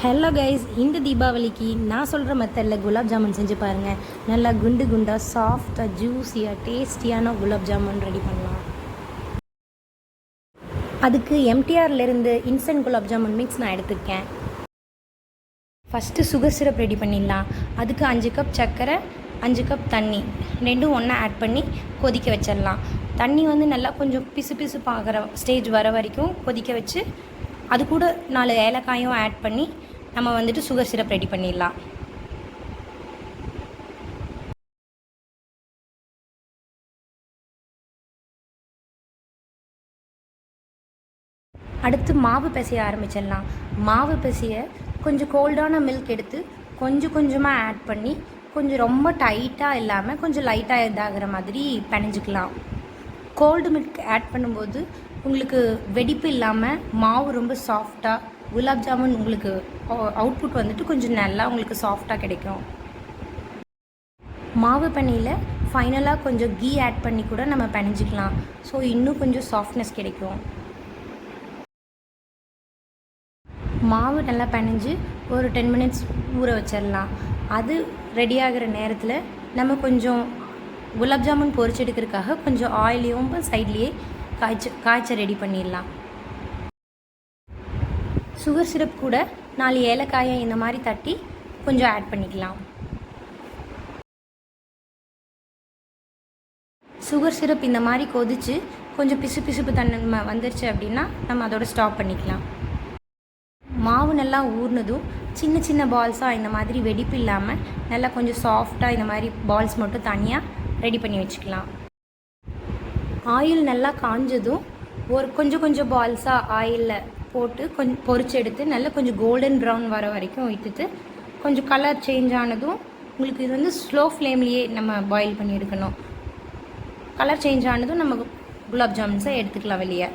Hello guys, இந்த தீபாவளிக்கு நான் சொல்கிற மெத்தடில் குலாப் ஜாமுன் செஞ்சு பாருங்கள். நல்லா குண்டு குண்டாக சாஃப்டாக ஜூஸியாக டேஸ்டியான குலாப் ஜாமுன் ரெடி பண்ணலாம். அதுக்கு எம்டிஆர்லேருந்து இன்ஸ்டன்ட் குலாப் ஜாமுன் மிக்ஸ் நான் எடுத்துருக்கேன். ஃபஸ்ட்டு சுகர் சிரப் ரெடி பண்ணிடலாம். அதுக்கு 5 கப் சர்க்கரை, 5 கப் தண்ணி ரெண்டும் ஒன்றா ஆட் பண்ணி கொதிக்க வச்சிடலாம். தண்ணி நல்லா கொஞ்சம் பிசு பிசுப்பாகிற ஸ்டேஜ் வர வரைக்கும் கொதிக்க வச்சு அது கூட 4 ஏலக்காயும் ஆட் பண்ணி நம்ம சுகர் சிரப் ரெடி பண்ணிடலாம். அடுத்து மாவு பிசைய ஆரம்பிச்சிடலாம். மாவு பிசைய கொஞ்சம் கோல்டான மில்க் எடுத்து கொஞ்சம் கொஞ்சமாக ஆட் பண்ணி கொஞ்சம் ரொம்ப டைட்டாக இல்லாமல் கொஞ்சம் லைட்டாக இதாகிற மாதிரி பிணைஞ்சிக்கலாம். கோல்டு மில்க் ஆட் பண்ணும்போது உங்களுக்கு வெடிப்பு இல்லாமல் மாவு ரொம்ப சாஃப்டாக குலாப் ஜாமுன் உங்களுக்கு அவுட்புட் கொஞ்சம் நல்லா உங்களுக்கு சாஃப்டாக கிடைக்கும். மாவு பனியில் ஃபைனலாக கொஞ்சம் கீ ஆட் பண்ணி கூட நம்ம பிணைஞ்சிக்கலாம். ஸோ இன்னும் கொஞ்சம் சாஃப்ட்னஸ் கிடைக்கும். மாவு நல்லா பிணைஞ்சு ஒரு 10 மினிட்ஸ் ஊற வச்சிடலாம். அது ரெடி ஆகிற நேரத்தில் நம்ம கொஞ்சம் குலாப் ஜாமுன் பொரிச்செடுக்கிறதுக்காக கொஞ்சம் ஆயிலையும் சைட்லேயே காய்ச்ச ரெடி பண்ணிடலாம். சுகர் சிரப் கூட 4 ஏலக்காயை இந்த மாதிரி தட்டி கொஞ்சம் ஆட் பண்ணிக்கலாம். சுகர் சிரப் இந்த மாதிரி கொதித்து கொஞ்சம் பிசு பிசுப்பு தன்மை வந்துருச்சு அப்படின்னா நம்ம அதோட ஸ்டாப் பண்ணிக்கலாம். மாவு நல்லா ஊறினதும் சின்ன சின்ன பால்ஸாக இந்த மாதிரி வெடிப்பு இல்லாமல் நல்லா கொஞ்சம் சாஃப்டாக இந்த மாதிரி பால்ஸ் மட்டும் தனியாக ரெடி பண்ணி வச்சுக்கலாம். ஆயில் நல்லா காஞ்சதும் கொஞ்சம் கொஞ்சம் பால்ஸாக ஆயிலில் போட்டு கொஞ்சம் பொரிச்சு எடுத்து நல்லா கொஞ்சம் கோல்டன் ப்ரௌன் வர வரைக்கும் விட்டுட்டு கொஞ்சம் கலர் சேஞ்ச் ஆனதும் உங்களுக்கு இது ஸ்லோ ஃப்ளேம்லேயே நம்ம பாயில் பண்ணி எடுக்கணும். கலர் சேஞ்ச் ஆனதும் நம்ம குலாப் ஜாமுன்ஸை எடுத்துக்கலாம் வெளியே.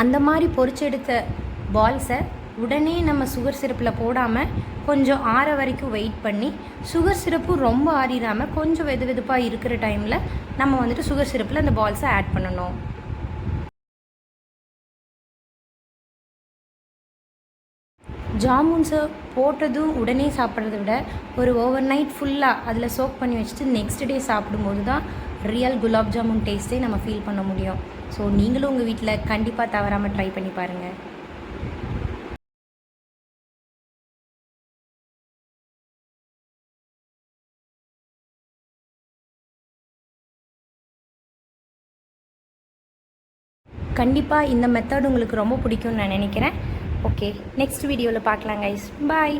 அந்த மாதிரி பொரிச்செடுத்த பால்ஸை உடனே நம்ம சுகர் சிரப்பில் போடாமல் கொஞ்சம் ஆற வரைக்கும் வெயிட் பண்ணி சுகர் சிரப்பும் ரொம்ப ஆறிடாமல் கொஞ்சம் வெது வெதுப்பாக இருக்கிற டைமில் நம்ம சுகர் சிரப்பில் அந்த பால்ஸை ஆட் பண்ணணும். ஜாமுன்ஸை போட்டதும் உடனே சாப்பிட்றத விட ஒரு ஓவர் நைட் ஃபுல்லாக அதில் சோக் பண்ணி வச்சுட்டு நெக்ஸ்ட் டே சாப்பிடும்போது தான் ரியல் குலாப் ஜாமுன் டேஸ்ட்டே நம்ம ஃபீல் பண்ண முடியும். ஸோ நீங்களும் உங்கள் வீட்டில் கண்டிப்பாக தவறாமல் ட்ரை பண்ணி பாருங்கள். கண்டிப்பாக இந்த மெத்தட் உங்களுக்கு ரொம்ப பிடிக்கும்னு நான் நினைக்கிறேன். ஓகே, நெக்ஸ்ட் வீடியோவில் பார்க்கலாம் கைஸ். பாய்.